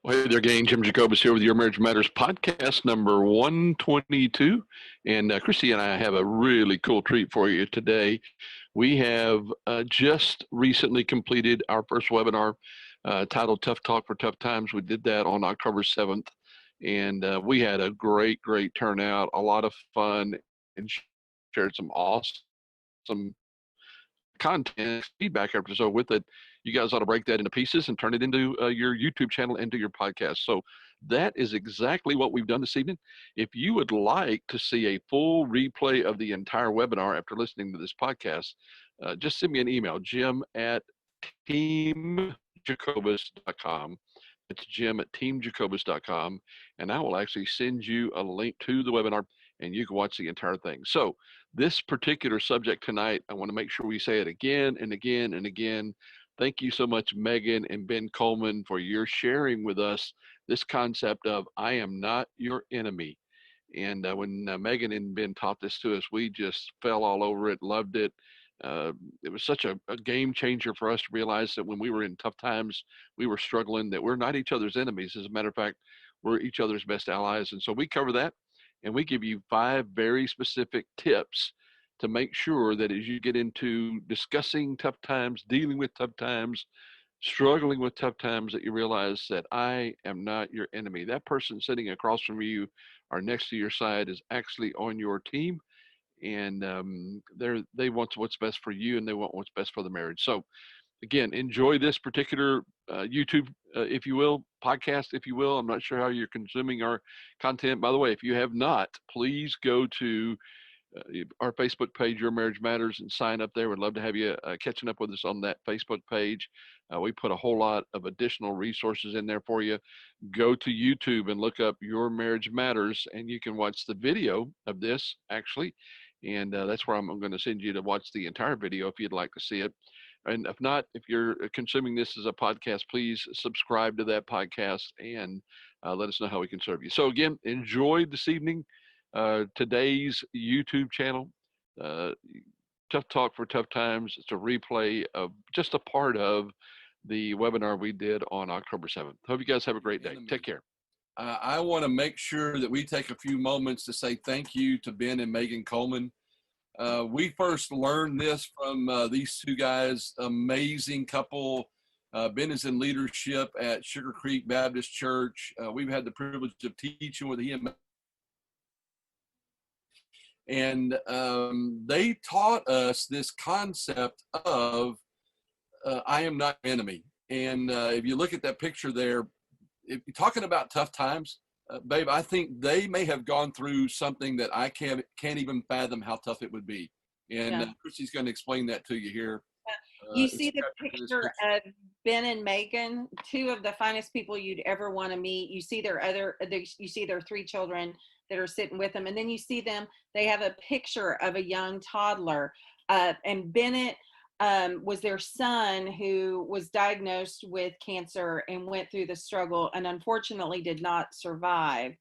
Well, hey there, gang. Jim Jacobus here with Your Marriage Matters podcast number 122. And Christie and I have a really cool treat for you today. We have just recently completed our first webinar titled Tough Talk for Tough Times. We did that on October 7th. And we had a great turnout, a lot of fun, and shared some awesome content feedback episode with it. You guys ought to break that into pieces and turn it into your YouTube channel, into your podcast. So that is exactly what we've done this evening. If you would like to see a full replay of the entire webinar after listening to this podcast, just send me an email, jim@teamjacobus.com. It's jim@teamjacobus.com, and I will actually send you a link to the webinar, and you can watch the entire thing. So this particular subject tonight, I want to make sure we say it again and again and again. Thank you so much, Megan and Ben Coleman, for your sharing with us this concept of I am not your enemy. And when Megan and Ben taught this to us, we just fell all over it, loved it. It was such a game changer for us to realize that when we were in tough times, we were struggling, that we're not each other's enemies. As a matter of fact, we're each other's best allies. And so we cover that, and we give you 5 very specific tips to make sure that as you get into discussing tough times, dealing with tough times, struggling with tough times, that you realize that I am not your enemy. That person sitting across from you or next to your side is actually on your team, and they want what's best for you, and they want what's best for the marriage. So again, enjoy this particular YouTube, if you will, podcast, if you will. I'm not sure how you're consuming our content. By the way, if you have not, please go to our Facebook page, Your Marriage Matters, and sign up there. We'd love to have you catching up with us on that Facebook page. We put a whole lot of additional resources in there for you. Go to YouTube and look up Your Marriage Matters, and you can watch the video of this, actually. And that's where I'm going to send you to watch the entire video if you'd like to see it. And if not, if you're consuming this as a podcast, please subscribe to that podcast and let us know how we can serve you. So again, enjoy this evening. Today's YouTube channel, Tough Talk for Tough Times. It's a replay of just a part of the webinar we did on October 7th. Hope you guys have a great day. Take care. I want to make sure that we take a few moments to say thank you to Ben and Megan Coleman. We first learned this from these two guys, amazing couple. Ben is in leadership at Sugar Creek Baptist Church. We've had the privilege of teaching with him. And they taught us this concept of I am not your enemy. And if you look at that picture there, if you're talking about tough times, babe, I think they may have gone through something that I can't even fathom how tough it would be. And Christie's going to explain that to you here. You see the picture of Ben and Megan, 2 of the finest people you'd ever want to meet. You see you see their 3 children that are sitting with them, and then you see them. They have a picture of a young toddler, and Bennett was their son who was diagnosed with cancer and went through the struggle and unfortunately did not survive.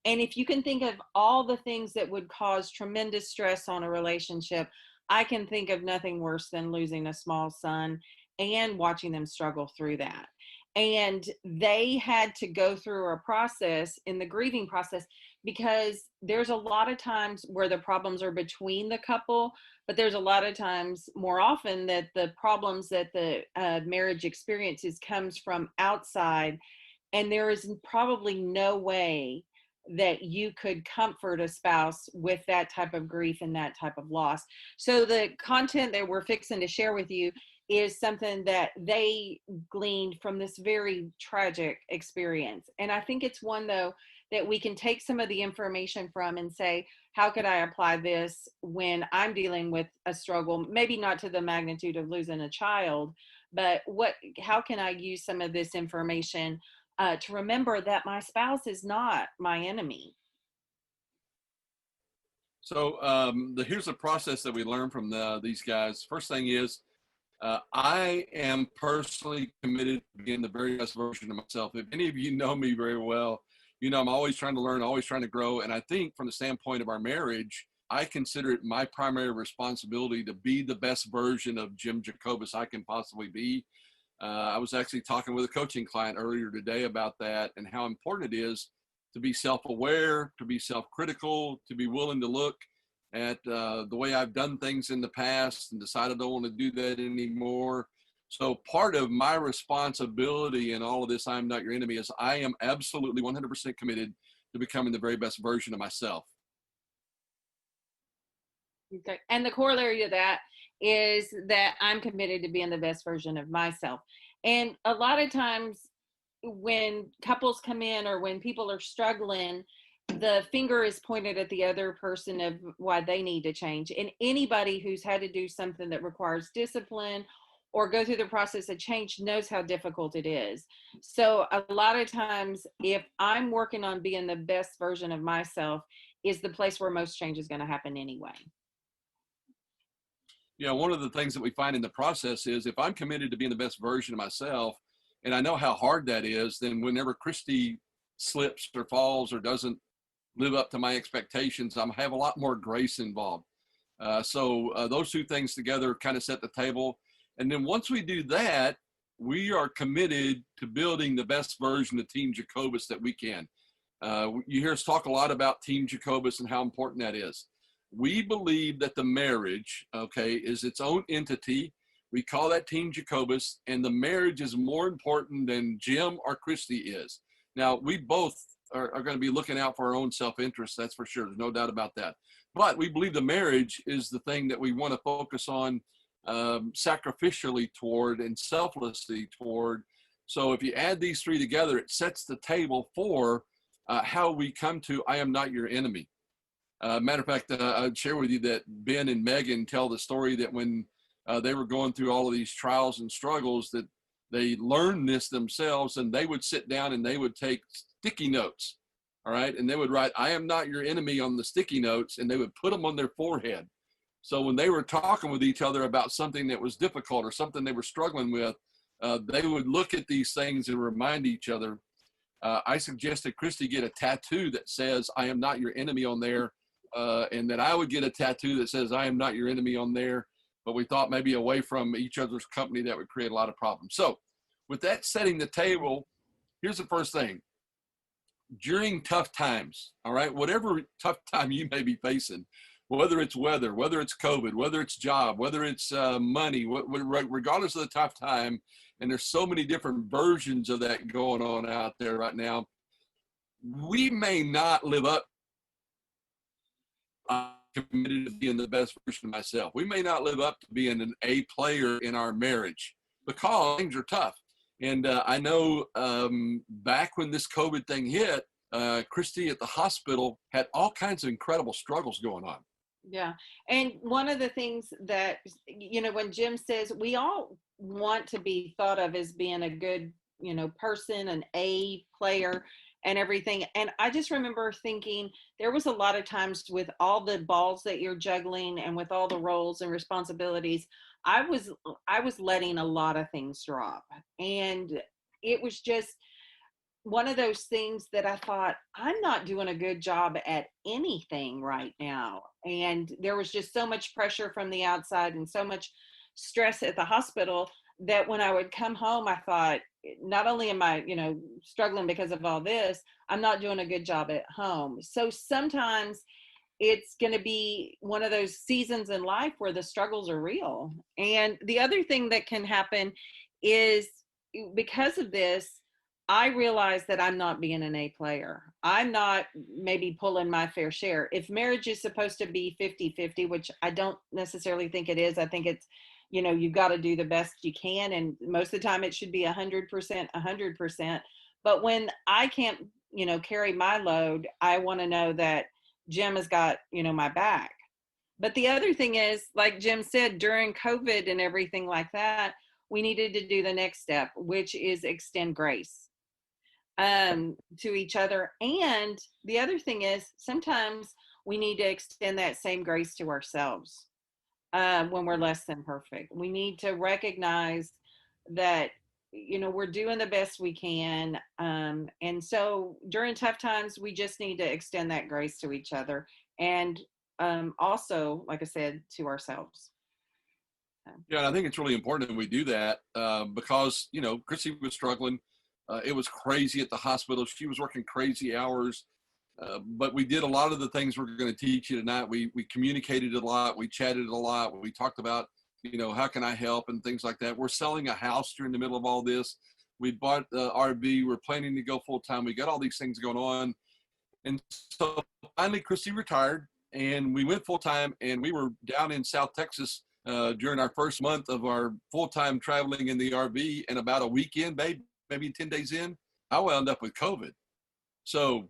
And if you can think of all the things that would cause tremendous stress on a relationship, I can think of nothing worse than losing a small son and watching them struggle through that. And they had to go through a process in the grieving process, because there's a lot of times where the problems are between the couple, but there's a lot of times, more often, that the problems that the marriage experiences comes from outside, and there is probably no way that you could comfort a spouse with that type of grief and that type of loss. So the content that we're fixing to share with you is something that they gleaned from this very tragic experience. And I think it's one, though, that we can take some of the information from and say, how could I apply this when I'm dealing with a struggle, maybe not to the magnitude of losing a child, but how can I use some of this information to remember that my spouse is not my enemy? So here's a process that we learned from these guys. First thing is, I am personally committed to being the very best version of myself. If any of you know me very well, you know I'm always trying to learn, always trying to grow. And I think from the standpoint of our marriage, I consider it my primary responsibility to be the best version of Jim Jacobus I can possibly be. I was actually talking with a coaching client earlier today about that and how important it is to be self-aware, to be self-critical, to be willing to look at the way I've done things in the past and decide I don't want to do that anymore. So part of my responsibility in all of this, I am not your enemy, is I am absolutely 100% committed to becoming the very best version of myself. Okay. And the corollary to that is that I'm committed to being the best version of myself. And a lot of times when couples come in or when people are struggling, the finger is pointed at the other person of why they need to change. And anybody who's had to do something that requires discipline or go through the process of change knows how difficult it is. So a lot of times, if I'm working on being the best version of myself, is the place where most change is going to happen anyway. Yeah, one of the things that we find in the process is if I'm committed to being the best version of myself, and I know how hard that is, then whenever Christie slips or falls or doesn't live up to my expectations, I have a lot more grace involved. So those two things together kind of set the table. And then once we do that, we are committed to building the best version of Team Jacobus that we can. You hear us talk a lot about Team Jacobus and how important that is. We believe that the marriage, okay, is its own entity. We call that Team Jacobus, and the marriage is more important than Jim or Christie is. Now, we both are going to be looking out for our own self-interest, that's for sure. There's no doubt about that. But we believe the marriage is the thing that we want to focus on sacrificially toward and selflessly toward. So if you add these three together, it sets the table for how we come to I am not your enemy. Matter of fact, I'd share with you that Ben and Megan tell the story that when they were going through all of these trials and struggles, that they learned this themselves, and they would sit down and they would take sticky notes, all right? And they would write, I am not your enemy on the sticky notes, and they would put them on their forehead. So when they were talking with each other about something that was difficult or something they were struggling with, they would look at these things and remind each other. I suggested Christie get a tattoo that says, I am not your enemy on there, and that I would get a tattoo that says, I am not your enemy on there. But we thought maybe away from each other's company that would create a lot of problems. So with that setting the table, here's the first thing. During tough times, all right, whatever tough time you may be facing, whether it's weather, whether it's COVID, whether it's job, whether it's money, regardless of the tough time, and there's so many different versions of that going on out there right now, we may not live up committed to being the best version of myself. We may not live up to being an A player in our marriage because things are tough. And I know back when this COVID thing hit, Christie at the hospital had all kinds of incredible struggles going on. Yeah. And one of the things that, you know, when Jim says we all want to be thought of as being a good, you know, person, an A player and everything. And I just remember thinking there was a lot of times with all the balls that you're juggling and with all the roles and responsibilities, I was letting a lot of things drop. And it was just one of those things that I thought, I'm not doing a good job at anything right now. And there was just so much pressure from the outside and so much stress at the hospital that when I would come home, I thought, not only am I, you know, struggling because of all this, I'm not doing a good job at home. So sometimes it's going to be one of those seasons in life where the struggles are real. And the other thing that can happen is because of this, I realize that I'm not being an A player. I'm not maybe pulling my fair share. If marriage is supposed to be 50-50, which I don't necessarily think it is, I think it's, you know, you've got to do the best you can. And most of the time it should be 100%. But when I can't, you know, carry my load, I want to know that Jim has got, you know, my back. But the other thing is, like Jim said, during COVID and everything like that, we needed to do the next step, which is extend grace to each other. And the other thing is sometimes we need to extend that same grace to ourselves when we're less than perfect. We need to recognize that, you know, we're doing the best we can. And so during tough times, we just need to extend that grace to each other. And also, like I said, to ourselves. Yeah, and I think it's really important that we do that because, Christie was struggling. It was crazy at the hospital. She was working crazy hours. But we did a lot of the things we're going to teach you tonight. We communicated a lot. We chatted a lot. We talked about, how can I help and things like that. We're selling a house during the middle of all this. We bought the RV. We're planning to go full time. We got all these things going on. And so finally, Christie retired and we went full time, and we were down in South Texas during our first month of our full time traveling in the RV. And about a weekend, maybe 10 days in, I wound up with COVID. So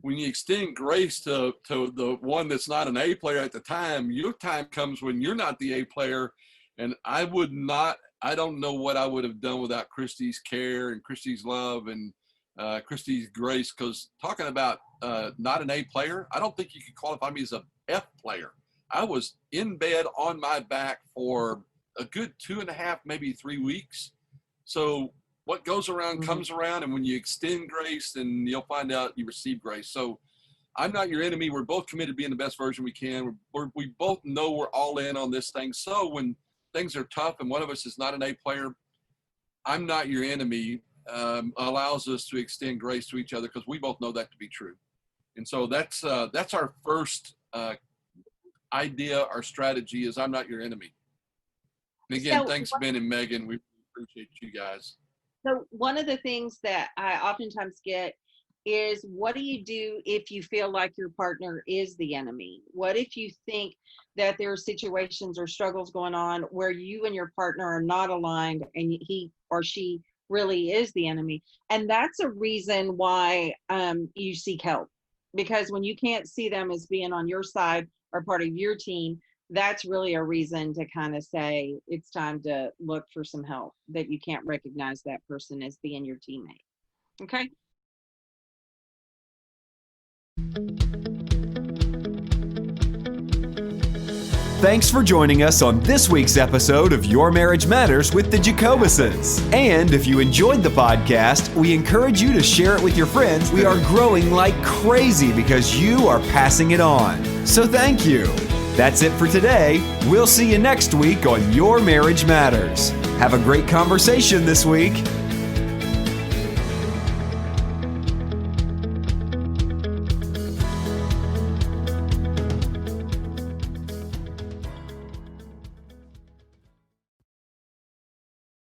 when you extend grace to the one that's not an A player at the time, your time comes when you're not the A player. And I don't know what I would have done without Christie's care and Christie's love and Christie's grace. Because talking about not an A player, I don't think you could qualify me as a F player. I was in bed on my back for a good 2.5, maybe 3 weeks. So what goes around comes around, and when you extend grace, then you'll find out you receive grace. So I'm not your enemy. We're both committed to being the best version we can. We both know we're all in on this thing. So when things are tough and one of us is not an A player, I'm not your enemy allows us to extend grace to each other because we both know that to be true. And so that's our first idea, our strategy is I'm not your enemy. And again, thanks, Ben and Megan. We appreciate you guys. So one of the things that I oftentimes get is, what do you do if you feel like your partner is the enemy? What if you think that there are situations or struggles going on where you and your partner are not aligned and he or she really is the enemy? And that's a reason why you seek help, because when you can't see them as being on your side or part of your team, that's really a reason to kind of say it's time to look for some help, that you can't recognize that person as being your teammate. Okay. Thanks for joining us on this week's episode of Your Marriage Matters with the Jacobuses. And if you enjoyed the podcast, we encourage you to share it with your friends. We are growing like crazy because you are passing it on. So thank you. That's it for today. We'll see you next week on Your Marriage Matters. Have a great conversation this week.